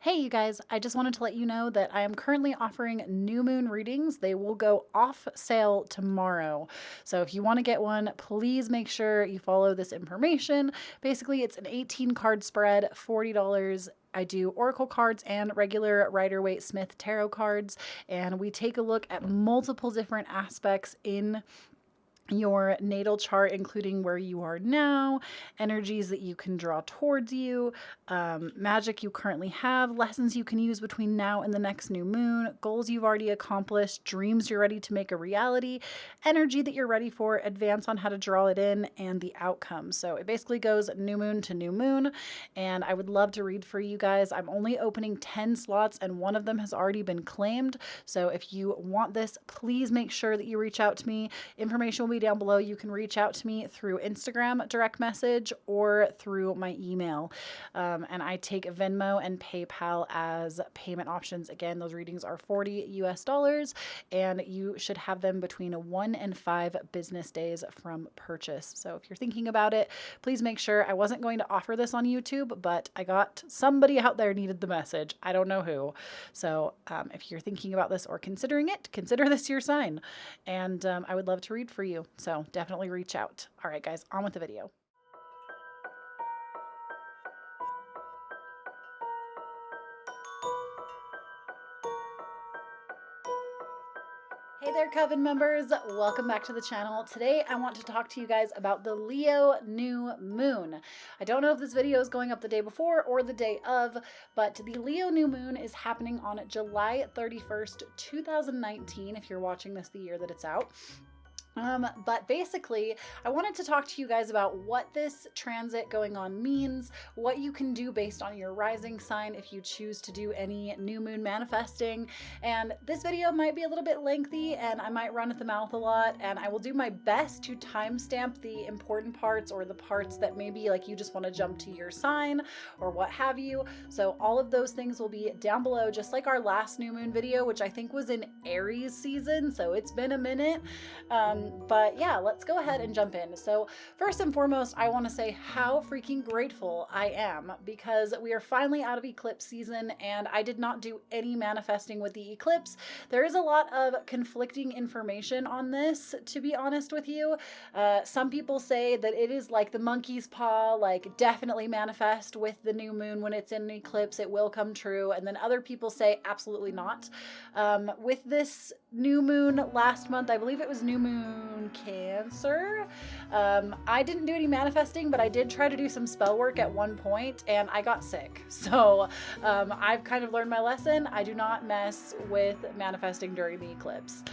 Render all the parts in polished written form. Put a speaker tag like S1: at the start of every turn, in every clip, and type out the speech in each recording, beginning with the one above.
S1: Hey, you guys, I just wanted to let you know that I am currently offering new moon readings. They will go off sale tomorrow. So if you want to get one, please make sure you follow this information. Basically, it's an 18 card spread, $40. I do oracle cards and regular Rider-Waite Smith tarot cards, and we take a look at multiple different aspects in your natal chart, including where you are now, energies that you can draw towards you, magic you currently have, lessons you can use between now and the next new moon, goals you've already accomplished, dreams you're ready to make a reality, energy that you're ready for, advance on how to draw it in, and the outcome. So it basically goes new moon to new moon, and I would love to read for you guys. I'm only opening 10 slots, and one of them has already been claimed. So if you want this, please make sure that you reach out to me. Information will be down below. You can reach out to me through Instagram direct message or through my email. And I take Venmo and PayPal as payment options. Again, those readings are $40 US, and you should have them between 1 and 5 business days from purchase. So if you're thinking about it, please make sure. I wasn't going to offer this on YouTube, but I got somebody out there needed the message. I don't know who. So if you're thinking about this or considering it, consider this your sign. And I would love to read for you. So definitely reach out. All right, guys, on with the video. Hey there, Coven members. Welcome back to the channel. Today, I want to talk to you guys about the Leo new moon. I don't know if this video is going up the day before or the day of, but the Leo new moon is happening on July 31st, 2019, if you're watching this the year that it's out. But basically, I wanted to talk to you guys about what this transit going on means, what you can do based on your rising sign if you choose to do any new moon manifesting. And this video might be a little bit lengthy and I might run at the mouth a lot, and I will do my best to timestamp the important parts or the parts that maybe like you just want to jump to your sign or what have you. So all of those things will be down below, just like our last new moon video, which I think was in Aries season. So it's been a minute. But yeah, let's go ahead and jump in. So first and foremost, I want to say how freaking grateful I am because we are finally out of eclipse season, and I did not do any manifesting with the eclipse. There is a lot of conflicting information on this, to be honest with you. Some people say that it is like the monkey's paw, like definitely manifest with the new moon when it's in an eclipse, it will come true. And then other people say absolutely not. With this new moon last month, I believe it was new moon Cancer. I didn't do any manifesting, but I did try to do some spell work at one point and I got sick. So I've kind of learned my lesson. I do not mess with manifesting during the eclipse.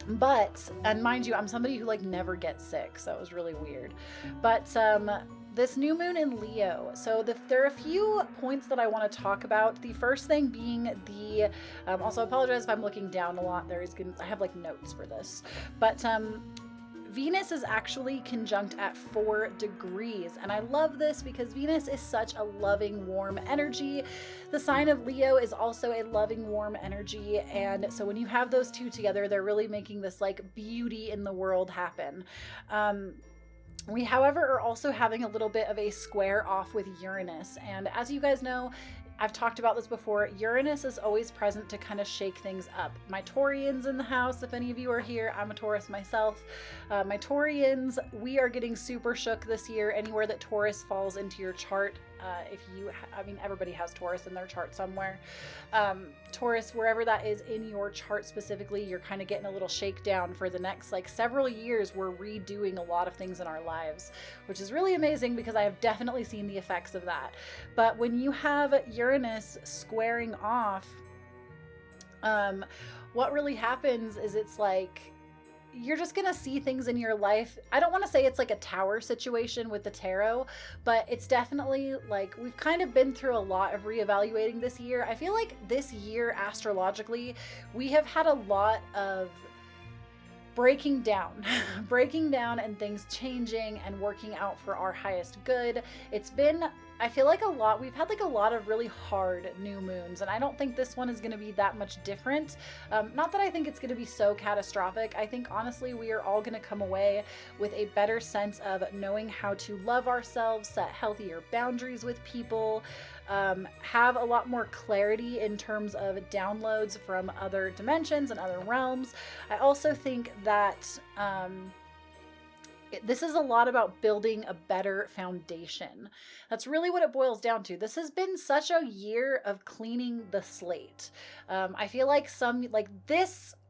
S1: But, and mind you, I'm somebody who like never gets sick, so it was really weird. But this new moon in Leo. So there are a few points that I want to talk about. The first thing being the, also I apologize if I'm looking down a lot. I have like notes for this, but Venus is actually conjunct at 4 degrees. And I love this because Venus is such a loving, warm energy. The sign of Leo is also a loving, warm energy. And so when you have those two together, they're really making this like beauty in the world happen. We, however, are also having a little bit of a square off with Uranus. And as you guys know, I've talked about this before, Uranus is always present to kind of shake things up. My Taurians in the house, if any of you are here, I'm a Taurus myself. My Taurians, we are getting super shook this year. Anywhere that Taurus falls into your chart, I mean, everybody has Taurus in their chart somewhere. Taurus, wherever that is in your chart specifically, you're kind of getting a little shakedown for the next like several years. We're redoing a lot of things in our lives, which is really amazing because I have definitely seen the effects of that. But when you have Uranus squaring off, what really happens is it's like, you're just gonna see things in your life. I don't want to say it's like a tower situation with the tarot, but it's definitely like we've kind of been through a lot of reevaluating this year. I feel like this year astrologically, we have had a lot of breaking down and things changing and working out for our highest good. It's been, I feel like we've had like a lot of really hard new moons, and I don't think this one is going to be that much different. Not that I think it's going to be so catastrophic. I think honestly we are all going to come away with a better sense of knowing how to love ourselves, set healthier boundaries with people, have a lot more clarity in terms of downloads from other dimensions and other realms. I also think that this is a lot about building a better foundation. That's really what it boils down to. This has been such a year of cleaning the slate. I feel like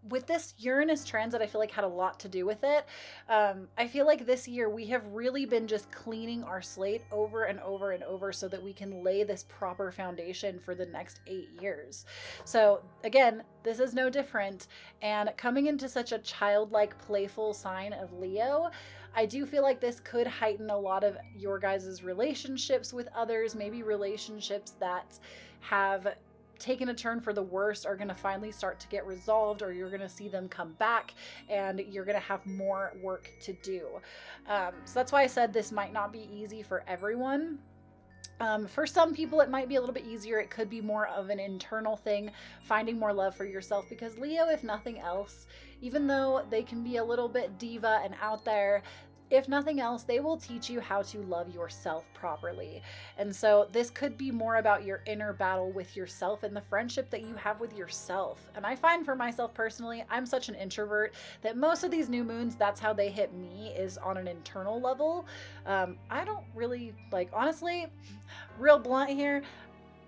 S1: with this Uranus transit, I feel like had a lot to do with it. I feel like this year we have really been just cleaning our slate over and over and over so that we can lay this proper foundation for the next 8 years. So again, this is no different. And coming into such a childlike, playful sign of Leo, I do feel like this could heighten a lot of your guys' relationships with others, maybe relationships that have taken a turn for the worst are going to finally start to get resolved, or you're going to see them come back and you're going to have more work to do. So that's why I said this might not be easy for everyone. For some people, it might be a little bit easier. It could be more of an internal thing, finding more love for yourself, because Leo, if nothing else, even though they can be a little bit diva and out there, if nothing else, they will teach you how to love yourself properly. And so this could be more about your inner battle with yourself and the friendship that you have with yourself. And I find for myself personally, I'm such an introvert that most of these new moons, that's how they hit me, is on an internal level. I don't really, like, honestly, real blunt here,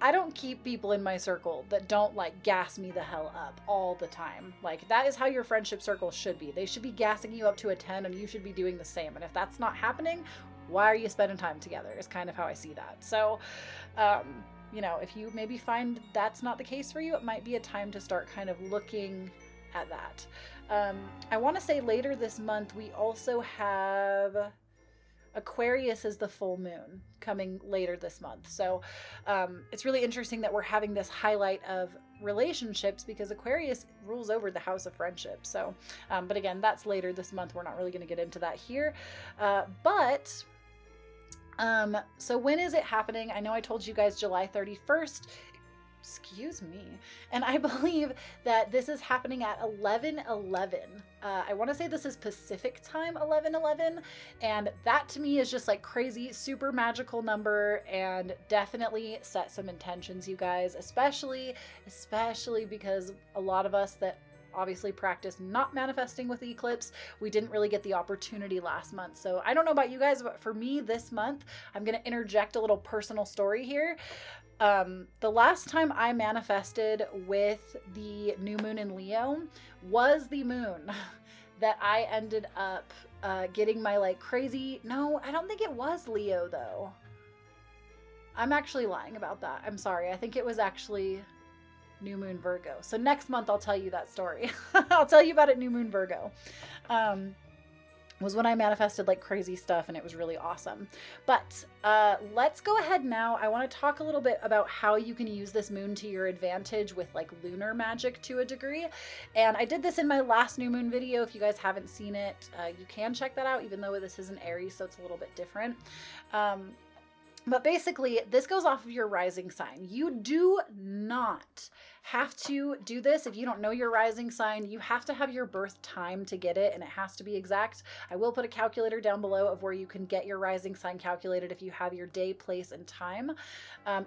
S1: I don't keep people in my circle that don't like gas me the hell up all the time. Like, that is how your friendship circle should be. They should be gassing you up to a 10 and you should be doing the same. And if that's not happening, why are you spending time together is kind of how I see that. So, you know, if you maybe find that's not the case for you, it might be a time to start kind of looking at that. I want to say later this month, we also have Aquarius is the full moon coming later this month. So it's really interesting that we're having this highlight of relationships because Aquarius rules over the house of friendship. So, but again, that's later this month. We're not really going to get into that here. So when is it happening? I know I told you guys July 31st. Excuse me. And I believe that this is happening at 11:11. I want to say this is Pacific time, 11:11. And that to me is just like crazy, super magical number, and definitely set some intentions, you guys, especially because a lot of us that obviously practice not manifesting with the eclipse, we didn't really get the opportunity last month. So I don't know about you guys, but for me this month, I'm going to interject a little personal story here. The last time I manifested with the new moon in Leo was the moon that I ended up getting my like crazy, no, I don't think it was Leo though. I'm actually lying about that. I'm sorry. I think it was actually new moon Virgo. So next month I'll tell you that story. I'll tell you about it, new moon Virgo. Was when I manifested like crazy stuff and it was really awesome. But let's go ahead now. I want to talk a little bit about how you can use this moon to your advantage with like lunar magic to a degree. And I did this in my last new moon video. If you guys haven't seen it, you can check that out, even though this is an Aries, so it's a little bit different. But basically, this goes off of your rising sign. You do not have to do this if you don't know your rising sign. You have to have your birth time to get it, and it has to be exact. I will put a calculator down below of where you can get your rising sign calculated if you have your day, place, and time.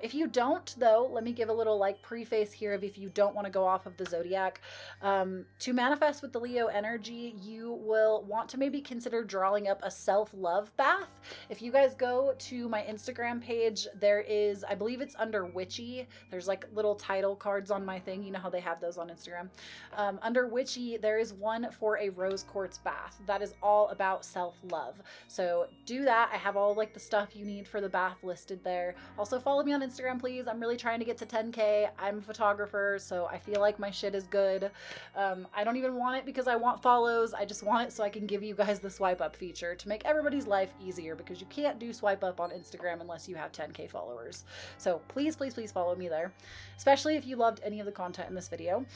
S1: If you don't, though, let me give a little like preface here of if you don't want to go off of the Zodiac. To manifest with the Leo energy, you will want to maybe consider drawing up a self-love bath. If you guys go to my Instagram page, there is, I believe it's under Witchy. There's like little title cards on my thing. You know how they have those on Instagram. Under Witchy, there is one for a rose quartz bath. That is all about self-love. So do that. I have all like the stuff you need for the bath listed there. Also follow me on Instagram, please. I'm really trying to get to 10K. I'm a photographer, so I feel like my shit is good. I don't even want it because I want follows. I just want it so I can give you guys the swipe up feature to make everybody's life easier, because you can't do swipe up on Instagram unless you have 10K followers. So please, please, please follow me there, especially if you loved any of the content in this video.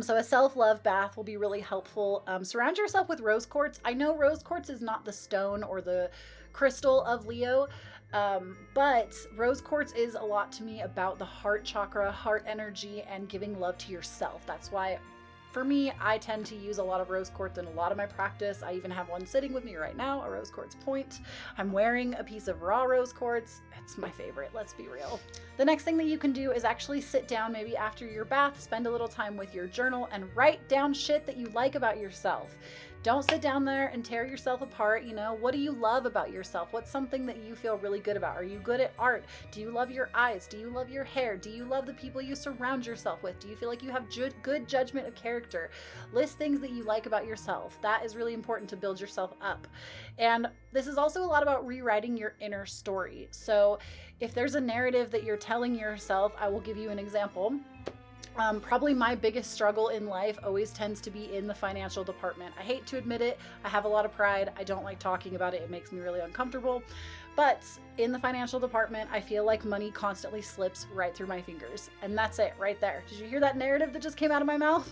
S1: So a self-love bath will be really helpful. Surround yourself with rose quartz. I know rose quartz is not the stone or the crystal of Leo, but rose quartz is a lot to me about the heart chakra, heart energy, and giving love to yourself. That's why For me, I tend to use a lot of rose quartz in a lot of my practice. I even have one sitting with me right now, a rose quartz point. I'm wearing a piece of raw rose quartz. It's my favorite, let's be real. The next thing that you can do is actually sit down maybe after your bath, spend a little time with your journal and write down shit that you like about yourself. Don't sit down there and tear yourself apart. You know, what do you love about yourself? What's something that you feel really good about? Are you good at art? Do you love your eyes? Do you love your hair? Do you love the people you surround yourself with? Do you feel like you have good judgment of character? List things that you like about yourself. That is really important to build yourself up. And this is also a lot about rewriting your inner story. So if there's a narrative that you're telling yourself, I will give you an example. Probably my biggest struggle in life always tends to be in the financial department. I hate to admit it. I have a lot of pride. I don't like talking about it. It makes me really uncomfortable. But in the financial department, I feel like money constantly slips right through my fingers. And that's it right there. Did you hear that narrative that just came out of my mouth?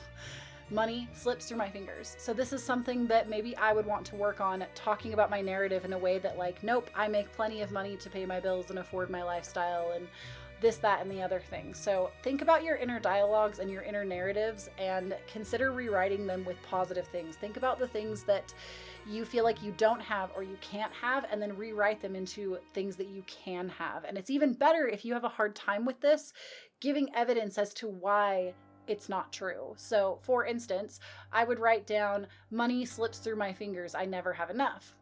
S1: Money slips through my fingers. So this is something that maybe I would want to work on, talking about my narrative in a way that like, nope, I make plenty of money to pay my bills and afford my lifestyle and this, that, and the other thing. So think about your inner dialogues and your inner narratives and consider rewriting them with positive things. Think about the things that you feel like you don't have or you can't have, and then rewrite them into things that you can have. And it's even better if you have a hard time with this, giving evidence as to why it's not true. So for instance, I would write down, money slips through my fingers. I never have enough.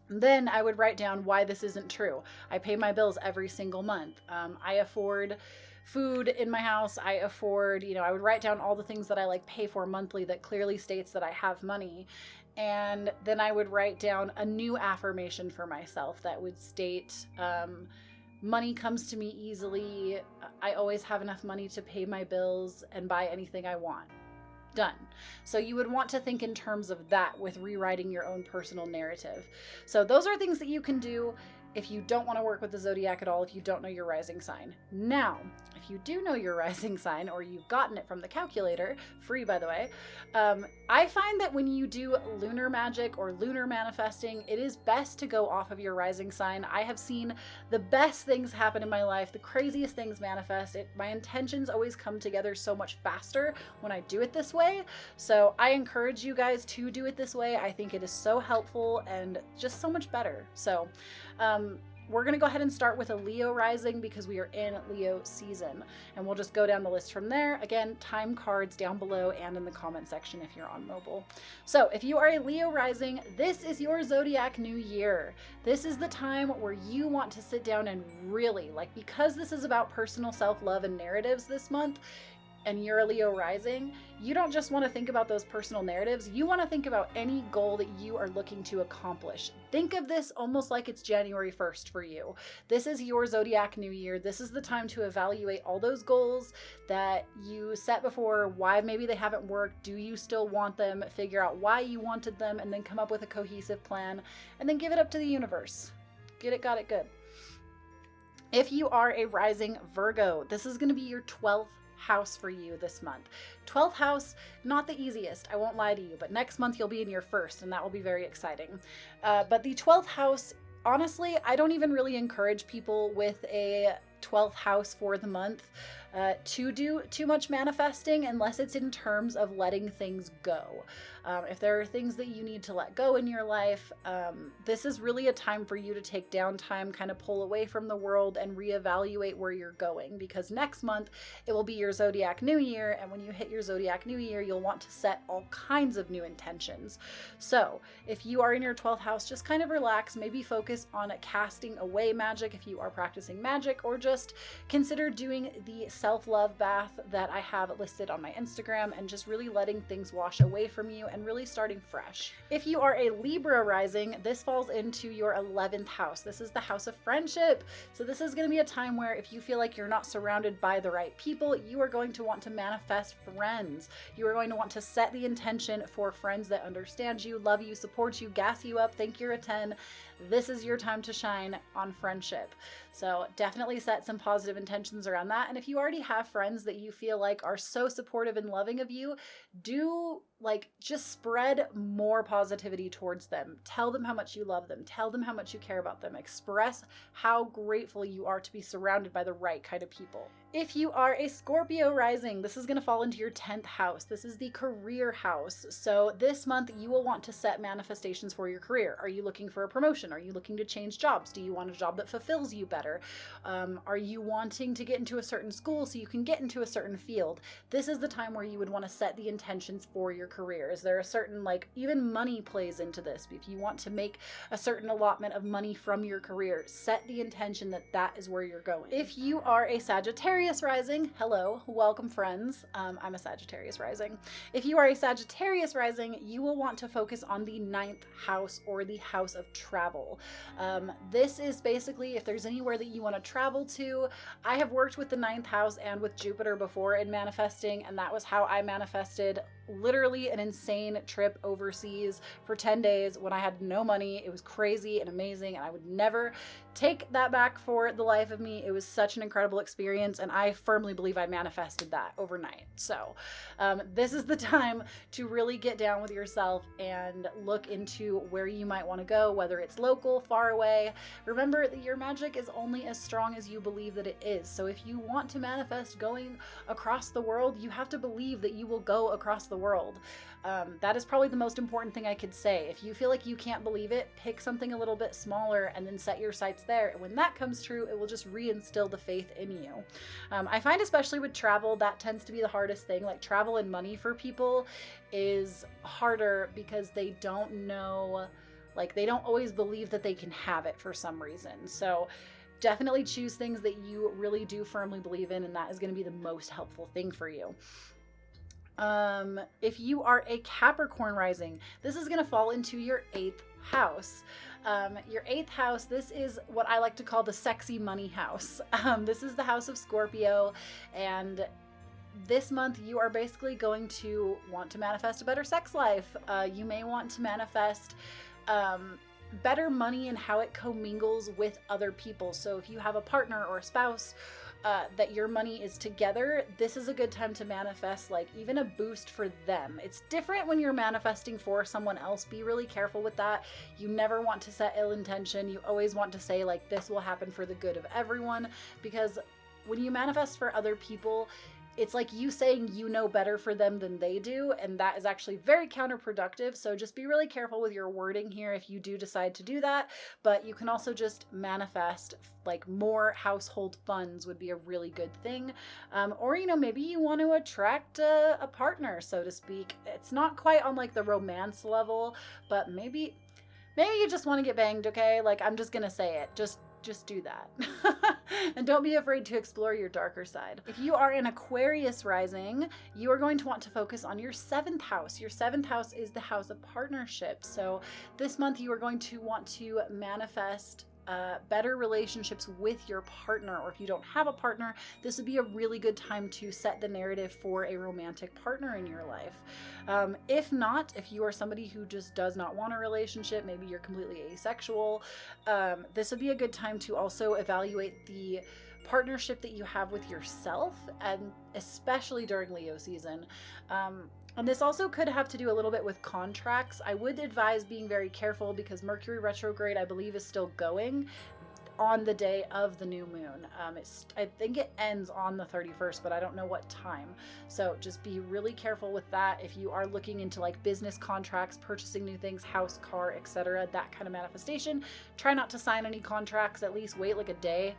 S1: Then I would write down why this isn't true. I pay my bills every single month. I afford food in my house. I afford, I would write down all the things that I like pay for monthly that clearly states that I have money. And then I would write down a new affirmation for myself that would state, money comes to me easily. I always have enough money to pay my bills and buy anything I want. Done. So you would want to think in terms of that with rewriting your own personal narrative. So those are things that you can do if you don't want to work with the zodiac at all, if you don't know your rising sign. Now, if you do know your rising sign, or you've gotten it from the calculator, free by the way, I find that when you do lunar magic or lunar manifesting, it is best to go off of your rising sign. I have seen the best things happen in my life, the craziest things manifest. My intentions always come together so much faster when I do it this way. So I encourage you guys to do it this way. I think it is so helpful and just so much better. So we're going to go ahead and start with a Leo rising because we are in Leo season, and we'll just go down the list from there. Again, time cards down below and in the comment section if you're on mobile. So if you are a Leo rising, this is your zodiac new year. This is the time where you want to sit down and really, because this is about personal self-love and narratives this month, and you're a Leo rising, you don't just want to think about those personal narratives. You want to think about any goal that you are looking to accomplish. Think of this almost like it's January 1st for you. This is your zodiac new year. This is the time to evaluate all those goals that you set before, why maybe they haven't worked. Do you still want them? Figure out why you wanted them, and then come up with a cohesive plan, and then give it up to the universe. Get it, got it, good. If you are a rising Virgo, this is going to be your 12th house for you this month. 12th house, not the easiest, I won't lie to you, but next month you'll be in your first, and that will be very exciting. But the 12th house, honestly, I don't even really encourage people with a 12th house for the month to do too much manifesting unless it's in terms of letting things go. If there are things that you need to let go in your life, this is really a time for you to take downtime, kind of pull away from the world and reevaluate where you're going, because next month it will be your zodiac new year, and when you hit your zodiac new year, you'll want to set all kinds of new intentions. So if you are in your 12th house, just kind of relax, maybe focus on casting away magic if you are practicing magic, or just consider doing the self-love bath that I have listed on my Instagram, and just really letting things wash away from you and really starting fresh. If you are a Libra rising, this falls into your 11th house. This is the house of friendship. So this is going to be a time where if you feel like you're not surrounded by the right people, you are going to want to manifest friends. You are going to want to set the intention for friends that understand you, love you, support you, gas you up, think you're a 10. This is your time to shine on friendship. So definitely set some positive intentions around that. And if you already have friends that you feel like are so supportive and loving of you, do like, just spread more positivity towards them. Tell them how much you love them. Tell them how much you care about them. Express how grateful you are to be surrounded by the right kind of people. If you are a Scorpio rising, this is going to fall into your 10th house. This is the career house. So this month you will want to set manifestations for your career. Are you looking for a promotion? Are you looking to change jobs? Do you want a job that fulfills you better? Are you wanting to get into a certain school so you can get into a certain field? This is the time where you would want to set the intentions for your career. Is there a certain, like, even money plays into this. If you want to make a certain allotment of money from your career, set the intention that that is where you're going. If you are a Sagittarius rising, hello, welcome friends. I'm a Sagittarius rising. If you are a Sagittarius rising, you will want to focus on the 9th house, or the house of travel. This is basically if there's anywhere that you want to travel to. I have worked with the 9th house and with Jupiter before in manifesting, and that was how I manifested literally an insane trip overseas for 10 days when I had no money. It was crazy and amazing, and I would never take that back for the life of me. It was such an incredible experience, and I firmly believe I manifested that overnight. So this is the time to really get down with yourself and look into where you might want to go, whether it's local, far away. Remember that your magic is only as strong as you believe that it is. So if you want to manifest going across the world, you have to believe that you will go across the world. That is probably the most important thing I could say. If you feel like you can't believe it, pick something a little bit smaller and then set your sights there. And when that comes true, it will just reinstill the faith in you. I find especially with travel, that tends to be the hardest thing. Like, travel and money for people is harder because they don't know, like, they don't always believe that they can have it for some reason. So definitely choose things that you really do firmly believe in, and that is going to be the most helpful thing for you. If you are a Capricorn rising, this is going to fall into your 8th house. Your 8th house, this is what I like to call the sexy money house. This is the house of Scorpio, and this month you are basically going to want to manifest a better sex life. You may want to manifest better money and how it commingles with other people. So if you have a partner or a spouse that your money is together, this is a good time to manifest like even a boost for them. It's different when you're manifesting for someone else. Be really careful with that. You never want to set ill intention. You always want to say like, this will happen for the good of everyone, because when you manifest for other people, it's like you saying you know better for them than they do, and that is actually very counterproductive. So just be really careful with your wording here if you do decide to do that. But you can also just manifest like more household funds would be a really good thing. Or, you know, maybe you want to attract a partner, so to speak. It's not quite on like the romance level, but maybe you just want to get banged, okay? Like, I'm just gonna say it. Just do that. And don't be afraid to explore your darker side. If you are an Aquarius rising, you are going to want to focus on your 7th house. Your 7th house is the house of partnerships. So this month you are going to want to manifest better relationships with your partner, or if you don't have a partner, this would be a really good time to set the narrative for a romantic partner in your life. If not, if you are somebody who just does not want a relationship, maybe you're completely asexual, this would be a good time to also evaluate the partnership that you have with yourself, and especially during Leo season. And this also could have to do a little bit with contracts. I would advise being very careful because Mercury retrograde, I believe, is still going on the day of the new moon. I think it ends on the 31st, but I don't know what time. So just be really careful with that. If you are looking into like business contracts, purchasing new things, house, car, etc., that kind of manifestation, try not to sign any contracts. At least wait like a day,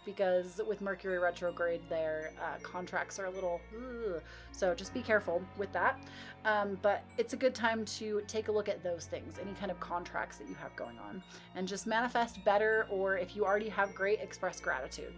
S1: because with Mercury retrograde, their contracts are a little, so just be careful with that. But it's a good time to take a look at those things, any kind of contracts that you have going on, and just manifest better, or if you already have great, express gratitude.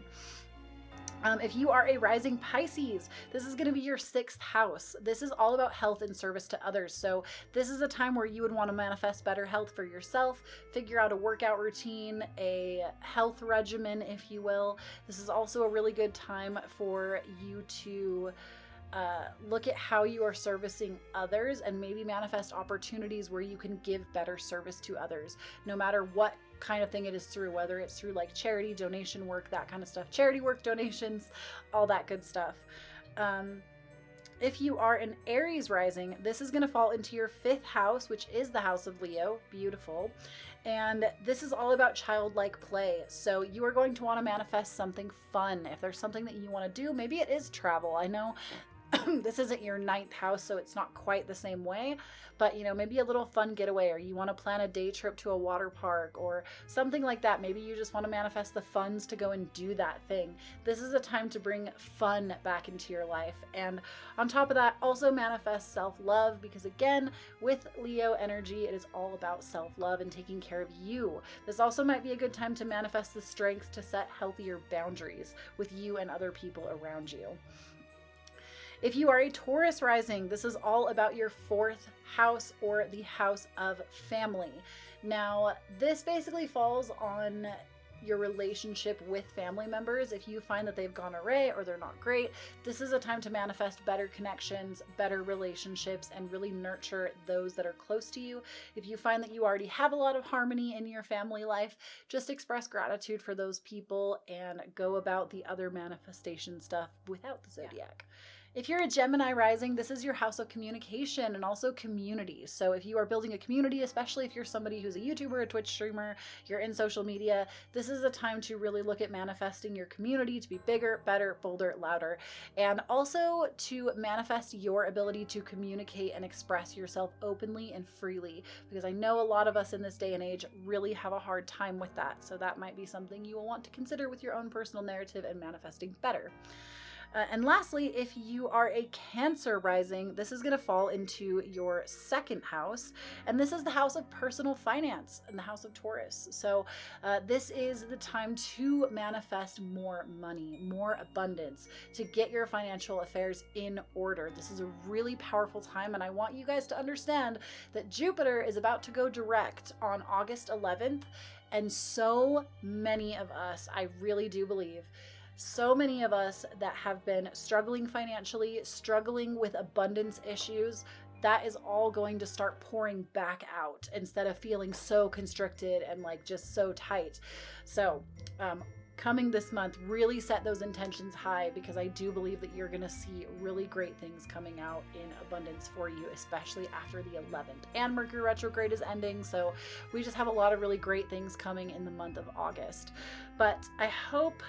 S1: If you are a rising Pisces, this is going to be your 6th house. This is all about health and service to others. So this is a time where you would want to manifest better health for yourself, figure out a workout routine, a health regimen, if you will. This is also a really good time for you to look at how you are servicing others and maybe manifest opportunities where you can give better service to others, no matter what kind of thing it is through, whether it's through like charity, donation work, that kind of stuff, charity work, donations, all that good stuff. If you are an Aries rising, this is going to fall into your 5th house, which is the house of Leo. Beautiful. And this is all about childlike play. So you are going to want to manifest something fun. If there's something that you want to do, maybe it is travel. I know this isn't your 9th house, so it's not quite the same way, but maybe a little fun getaway, or you want to plan a day trip to a water park or something like that. Maybe you just want to manifest the funds to go and do that thing. This is a time to bring fun back into your life. And on top of that, also manifest self-love, because again, with Leo energy, it is all about self-love and taking care of you. This also might be a good time to manifest the strength to set healthier boundaries with you and other people around you. If you are a Taurus rising, this is all about your 4th house, or the house of family. Now, this basically falls on your relationship with family members. If you find that they've gone awry or they're not great, this is a time to manifest better connections, better relationships, and really nurture those that are close to you. If you find that you already have a lot of harmony in your family life, just express gratitude for those people and go about the other manifestation stuff without the Zodiac. If you're a Gemini rising, this is your house of communication and also community. So if you are building a community, especially if you're somebody who's a YouTuber, a Twitch streamer, you're in social media, this is a time to really look at manifesting your community to be bigger, better, bolder, louder, and also to manifest your ability to communicate and express yourself openly and freely, because I know a lot of us in this day and age really have a hard time with that. So that might be something you will want to consider with your own personal narrative and manifesting better. And lastly, if you are a Cancer rising, this is going to fall into your 2nd house, and this is the house of personal finance and the house of Taurus. So this is the time to manifest more money, more abundance, to get your financial affairs in order. This is a really powerful time, and I want you guys to understand that Jupiter is about to go direct on August 11th, and so many of us, I really do believe, so many of us that have been struggling financially, struggling with abundance issues, that is all going to start pouring back out instead of feeling so constricted and like just so tight. So coming this month, really set those intentions high, because I do believe that you're going to see really great things coming out in abundance for you, especially after the 11th. And Mercury retrograde is ending, so we just have a lot of really great things coming in the month of August. But I hope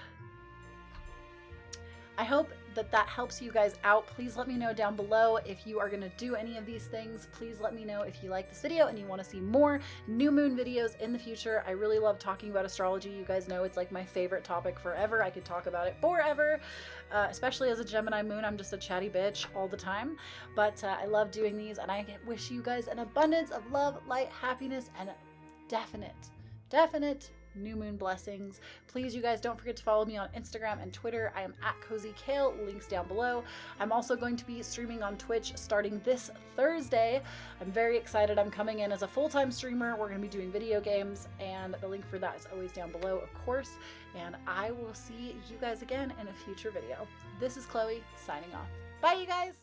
S1: that helps you guys out. Please let me know down below if you are going to do any of these things. Please let me know if you like this video and you want to see more new moon videos in the future. I really love talking about astrology. You guys know it's like my favorite topic forever. I could talk about it forever, especially as a Gemini moon. I'm just a chatty bitch all the time, but I love doing these, and I wish you guys an abundance of love, light, happiness, and definite new moon blessings. Please, you guys, don't forget to follow me on Instagram and Twitter. I am at Cozy Kale, links down below. I'm also going to be streaming on Twitch starting this Thursday. I'm very excited. I'm coming in as a full-time streamer. We're going to be doing video games, and the link for that is always down below, of course. And I will see you guys again in a future video. This is Chloe signing off. Bye, you guys.